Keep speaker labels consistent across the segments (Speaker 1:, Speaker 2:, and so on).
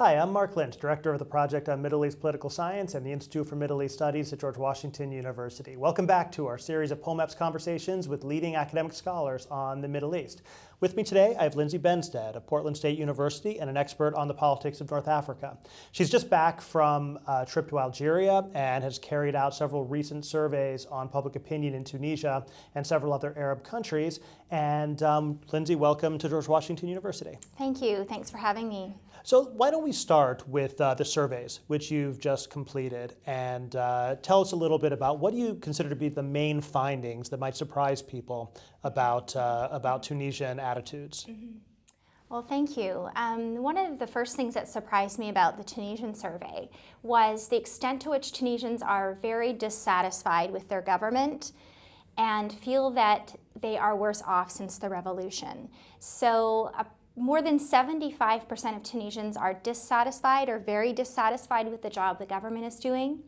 Speaker 1: Hi, I'm Marc Lynch, Director of the Project on Middle East Political Science and the Institute for Middle East Studies at George Washington University. Welcome back to our series of POMEPS conversations with leading academic scholars on the Middle East. With me today, I have Lindsay Benstead of Portland State University and an expert on the politics of North Africa. She's just back from a trip to Algeria and has carried out several recent surveys on public opinion in Tunisia and several other Arab countries. And Lindsay, welcome to George Washington University.
Speaker 2: Thank you. Thanks for having me.
Speaker 1: So why don't we start with the surveys, which you've just completed, and tell us a little bit about what do you consider to be the main findings that might surprise people about Tunisian attitudes?
Speaker 2: Mm-hmm. Well, thank you. One of the first things that surprised me about the Tunisian survey was the extent to which Tunisians are very dissatisfied with their government and feel that they are worse off since the revolution. So more than 75% of Tunisians are dissatisfied or very dissatisfied with the job the government is doing,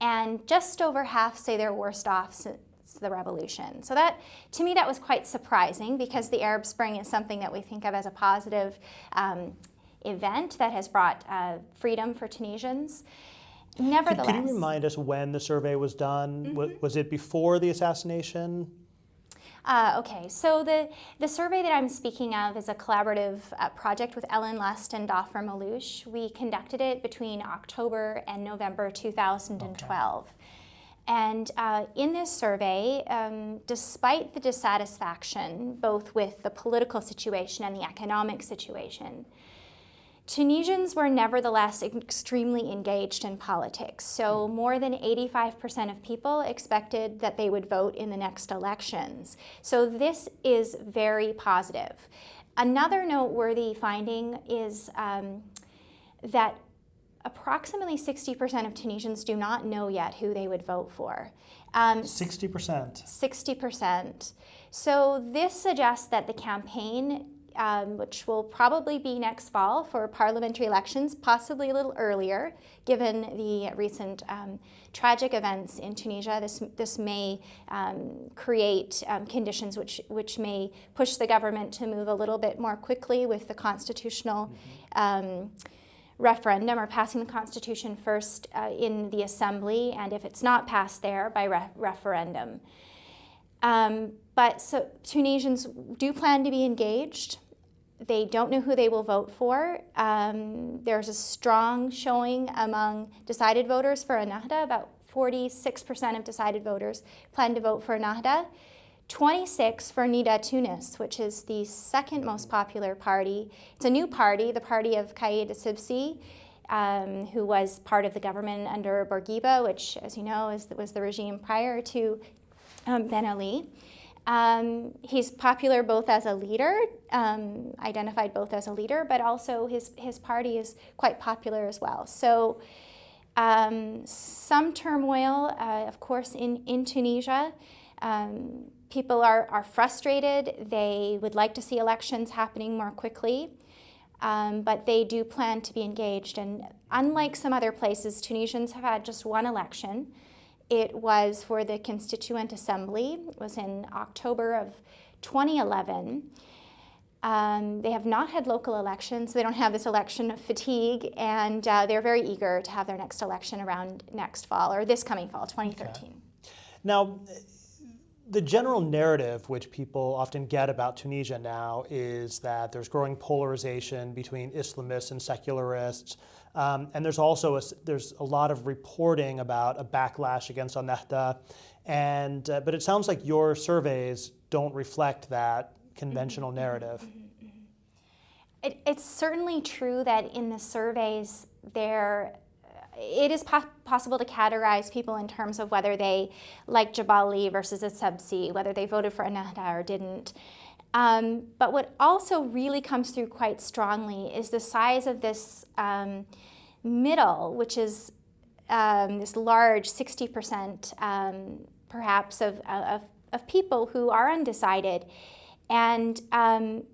Speaker 2: and just over half say they're worse off since the revolution. So that, to me, that was quite surprising because the Arab Spring is something that we think of as a positive event that has brought freedom for Tunisians. Nevertheless,
Speaker 1: Can you remind us when the survey was done? Mm-hmm. Was it before the assassination?
Speaker 2: Okay, so the survey that I'm speaking of is a collaborative project with Ellen Lust and Dafer Malouche. We conducted it between October and November 2012. Okay. And in this survey, despite the dissatisfaction, both with the political situation and the economic situation, Tunisians were nevertheless extremely engaged in politics. So more than 85% of people expected that they would vote in the next elections. So this is very positive. Another noteworthy finding is that approximately 60% of Tunisians do not know yet who they would vote for.
Speaker 1: 60%?
Speaker 2: 60%. So this suggests that the campaign, which will probably be next fall for parliamentary elections, possibly a little earlier, given the recent tragic events in Tunisia. This may create conditions which may push the government to move a little bit more quickly with the constitutional referendum, or passing the constitution first in the assembly, and if it's not passed there, by referendum. But so Tunisians do plan to be engaged. They don't know who they will vote for. There's a strong showing among decided voters for Ennahda. About 46% of decided voters plan to vote for Ennahda. 26% for Nida Tunis, which is the second most popular party. It's a new party, the party of Kayed Essebsi, who was part of the government under Bourguiba, which, as you know, was the regime prior to Ben Ali. He's popular both as a leader, identified both as a leader, but also his party is quite popular as well. So some turmoil, of course, in Tunisia. People are frustrated. They would like to see elections happening more quickly, but they do plan to be engaged. And unlike some other places, Tunisians have had just one election. It was for the Constituent Assembly. It was in October of 2011. They have not had local elections, so they don't have this election fatigue, and they're very eager to have their next election around next fall, or this coming fall, 2013.
Speaker 1: Okay. Now, the general narrative which people often get about Tunisia now is that there's growing polarization between Islamists and secularists. And there's also there's a lot of reporting about a backlash against Ennahda, but it sounds like your surveys don't reflect that conventional narrative.
Speaker 2: It's certainly true that in the surveys it is possible to categorize people in terms of whether they like Jabali versus Essebsi, whether they voted for Ennahda or didn't. But what also really comes through quite strongly is the size of this middle, which is this large 60% perhaps of people who are undecided, and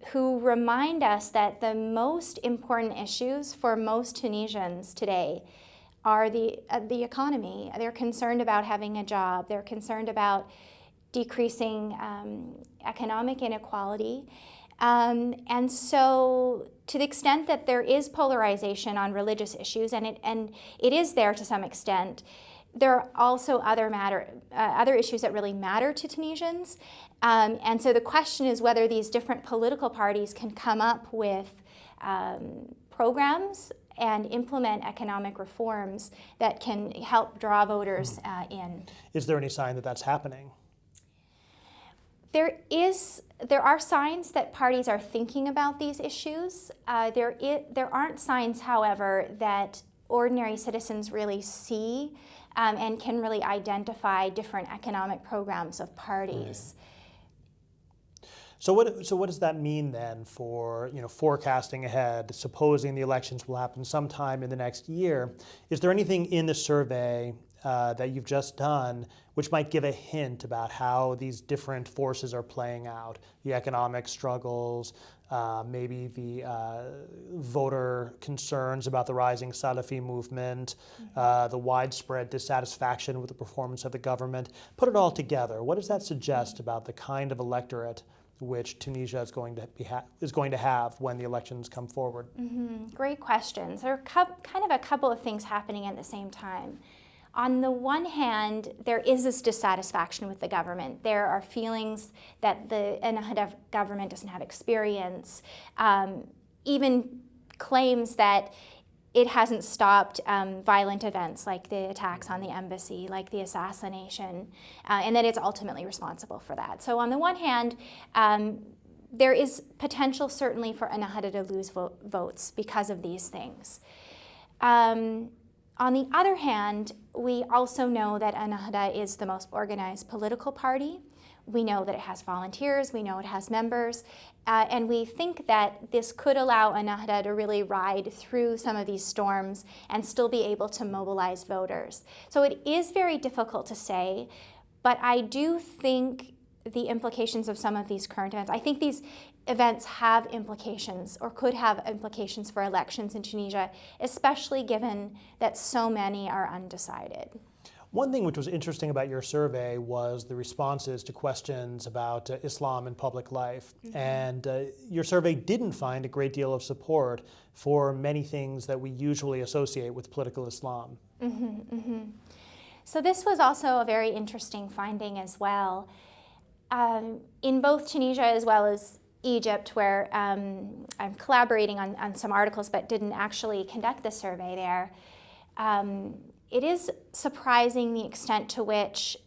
Speaker 2: who remind us that the most important issues for most Tunisians today are the economy. They're concerned about having a job. They're concerned about decreasing economic inequality. And so to the extent that there is polarization on religious issues, and it is there to some extent, there are also other issues that really matter to Tunisians. And so the question is whether these different political parties can come up with programs and implement economic reforms that can help draw voters in.
Speaker 1: Is there any sign that that's happening?
Speaker 2: There are signs that parties are thinking about these issues. There aren't signs, however, that ordinary citizens really see and can really identify different economic programs of parties.
Speaker 1: Right. So what does that mean then for forecasting ahead, supposing the elections will happen sometime in the next year? Is there anything in the survey that you've just done which might give a hint about how these different forces are playing out? The economic struggles, maybe the voter concerns about the rising Salafi movement, the widespread dissatisfaction with the performance of the government. Put it all together. What does that suggest about the kind of electorate which Tunisia is going to have when the elections come forward?
Speaker 2: Great questions. There are kind of a couple of things happening at the same time. On the one hand, there is this dissatisfaction with the government. There are feelings that the Ennahda government doesn't have experience, even claims that it hasn't stopped violent events like the attacks on the embassy, like the assassination, and that it's ultimately responsible for that. So on the one hand, there is potential certainly for Ennahda to lose votes because of these things. On the other hand, we also know that Ennahda is the most organized political party. We know that it has volunteers, we know it has members, and we think that this could allow Ennahda to really ride through some of these storms and still be able to mobilize voters. So it is very difficult to say, but I do think the implications of some of these current events, I think these events have implications or could have implications for elections in Tunisia, especially given that so many are undecided.
Speaker 1: One thing which was interesting about your survey was the responses to questions about Islam in public life. And your survey didn't find a great deal of support for many things that we usually associate with political Islam.
Speaker 2: So this was also a very interesting finding as well. In both Tunisia as well as Egypt, where I'm collaborating on some articles but didn't actually conduct the survey there, it is surprising the extent to which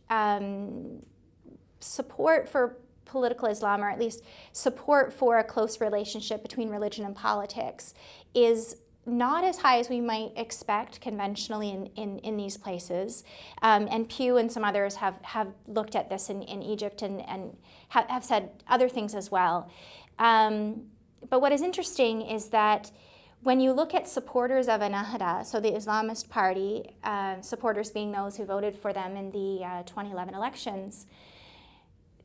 Speaker 2: support for political Islam, or at least support for a close relationship between religion and politics, is not as high as we might expect conventionally in these places. And Pew and some others have looked at this in Egypt and have said other things as well. But what is interesting is that when you look at supporters of Ennahda, so the Islamist party, supporters being those who voted for them in the 2011 elections,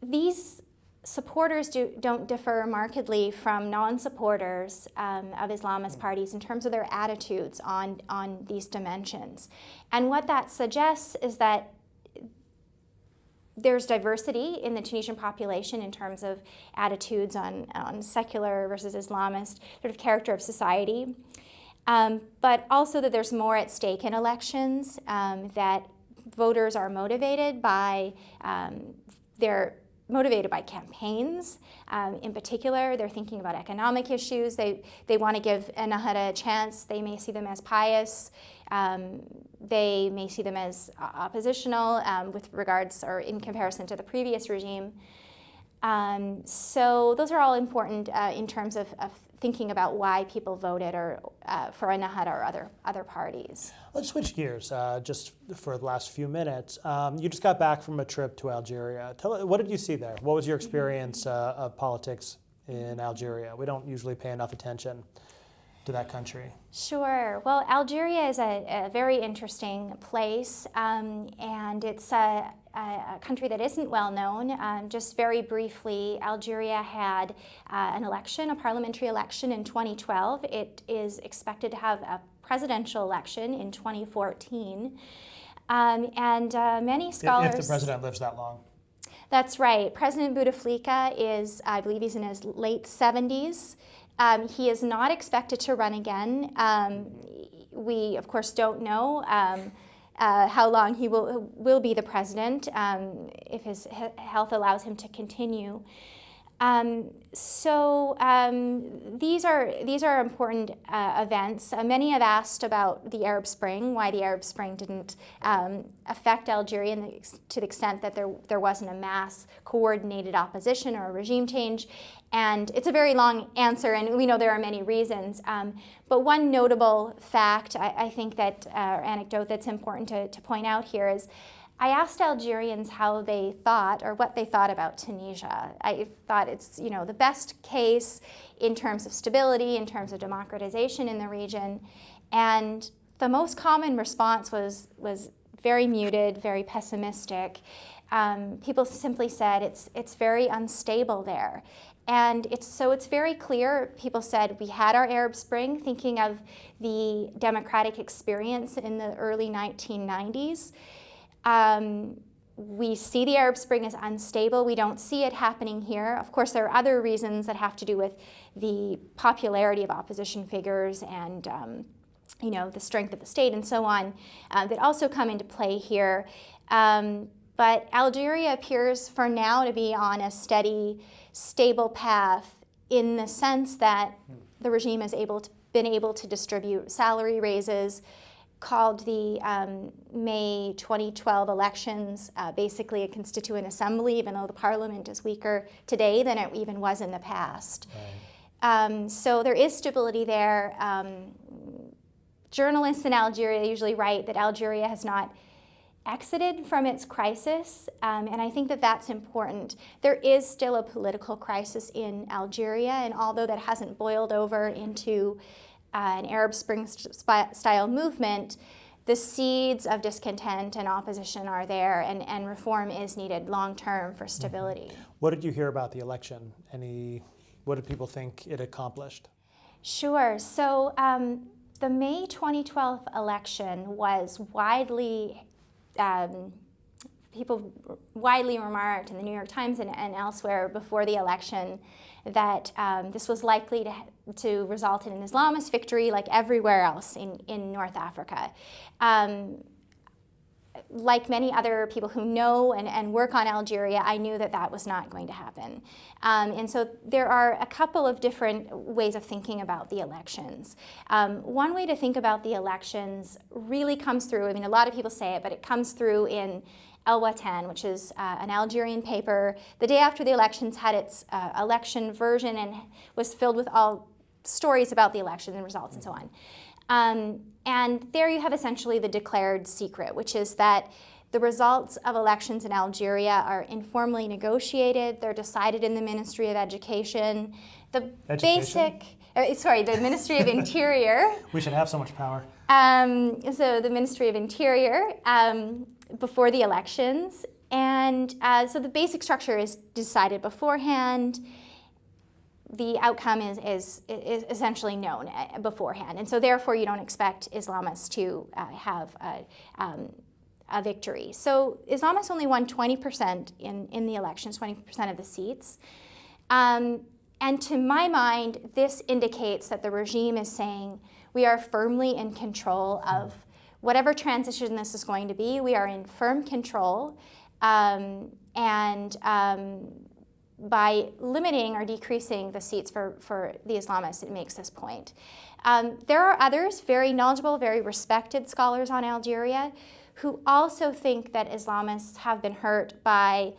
Speaker 2: these supporters don't differ markedly from non-supporters of Islamist parties in terms of their attitudes on these dimensions. And what that suggests is that there's diversity in the Tunisian population in terms of attitudes on secular versus Islamist sort of character of society, but also that there's more at stake in elections, that voters are motivated by campaigns. In particular, they're thinking about economic issues. They want to give Ennahda a chance. They may see them as pious. They may see them as oppositional with regards or in comparison to the previous regime. So those are all important in terms of thinking about why people voted for Ennahda or other parties.
Speaker 1: Let's switch gears just for the last few minutes. You just got back from a trip to Algeria. What did you see there? What was your experience of politics in Algeria? We don't usually pay enough attention to that country.
Speaker 2: Sure. Well, Algeria is a very interesting place, and it's a country that isn't well known. Just very briefly, Algeria had an election, a parliamentary election in 2012. It is expected to have a presidential election in 2014. And many scholars...
Speaker 1: If the president lives that long.
Speaker 2: That's right. President Bouteflika is, I believe he's in his late 70s. He is not expected to run again. We, of course, don't know how long he will be the president, if his health allows him to continue. These are important events. Many have asked about the Arab Spring, why the Arab Spring didn't affect Algeria to the extent that there wasn't a mass coordinated opposition or a regime change. And it's a very long answer, and we know there are many reasons. But one notable fact, I think that, or anecdote that's important to point out here is, I asked Algerians how they thought, or what they thought about Tunisia. I thought it's, the best case in terms of stability, in terms of democratization in the region. And the most common response was very muted, very pessimistic. People simply said it's very unstable there. And it's very clear, people said, we had our Arab Spring, thinking of the democratic experience in the early 1990s. We see the Arab Spring as unstable. We don't see it happening here. Of course, there are other reasons that have to do with the popularity of opposition figures and the strength of the state and so on that also come into play here. But Algeria appears for now to be on a steady, stable path in the sense that the regime has been able to distribute salary raises, called the May 2012 elections basically a constituent assembly, even though the parliament is weaker today than it even was in the past. Right. So there is stability there. Journalists in Algeria usually write that Algeria has not exited from its crisis, and I think that that's important. There is still a political crisis in Algeria, and although that hasn't boiled over into an Arab Spring style movement, the seeds of discontent and opposition are there, and reform is needed long term for stability.
Speaker 1: What did you hear about the election? What did people think it accomplished?
Speaker 2: Sure. So the May 2012 election was people widely remarked in the New York Times and elsewhere before the election that this was likely to result in an Islamist victory like everywhere else in North Africa. Like many other people who know and work on Algeria, I knew that was not going to happen. And so there are a couple of different ways of thinking about the elections. One way to think about the elections really comes through, a lot of people say it, but it comes through in El Watan, which is an Algerian paper. The day after the elections had its election version and was filled with all stories about the election and results and so on. And there you have essentially the declared secret, which is that the results of elections in Algeria are informally negotiated. They're decided in the Ministry of Education. The Ministry of Interior.
Speaker 1: We should have so much power.
Speaker 2: So the Ministry of Interior before the elections. And so the basic structure is decided beforehand. The outcome is essentially known beforehand. And so therefore you don't expect Islamists to have a victory. So Islamists only won 20% in the elections, 20% of the seats. And to my mind, this indicates that the regime is saying we are firmly in control of whatever transition this is going to be. We are in firm control. By limiting or decreasing the seats for the Islamists, it makes this point. There are others, very knowledgeable, very respected scholars on Algeria, who also think that Islamists have been hurt by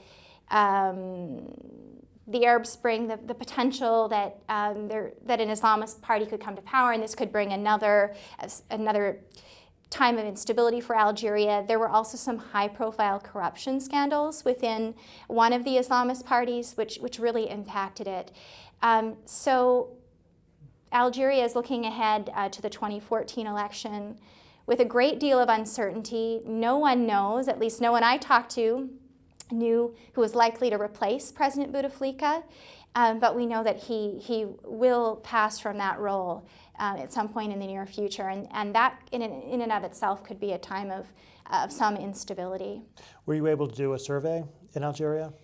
Speaker 2: the Arab Spring, the potential that that an Islamist party could come to power, and this could bring another time of instability for Algeria. There were also some high-profile corruption scandals within one of the Islamist parties, which really impacted it. So Algeria is looking ahead to the 2014 election with a great deal of uncertainty. No one knows, at least no one I talked to knew who was likely to replace President Bouteflika, but we know that he will pass from that role at some point in the near future, and that in and of itself could be a time of some instability.
Speaker 1: Were you able to do a survey in Algeria?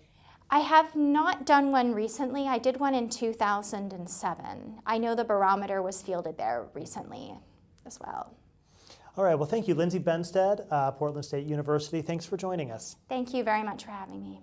Speaker 2: I have not done one recently. I did one in 2007. I know the barometer was fielded there recently as well.
Speaker 1: All right, well, thank you, Lindsay Benstead, Portland State University. Thanks for joining us.
Speaker 2: Thank you very much for having me.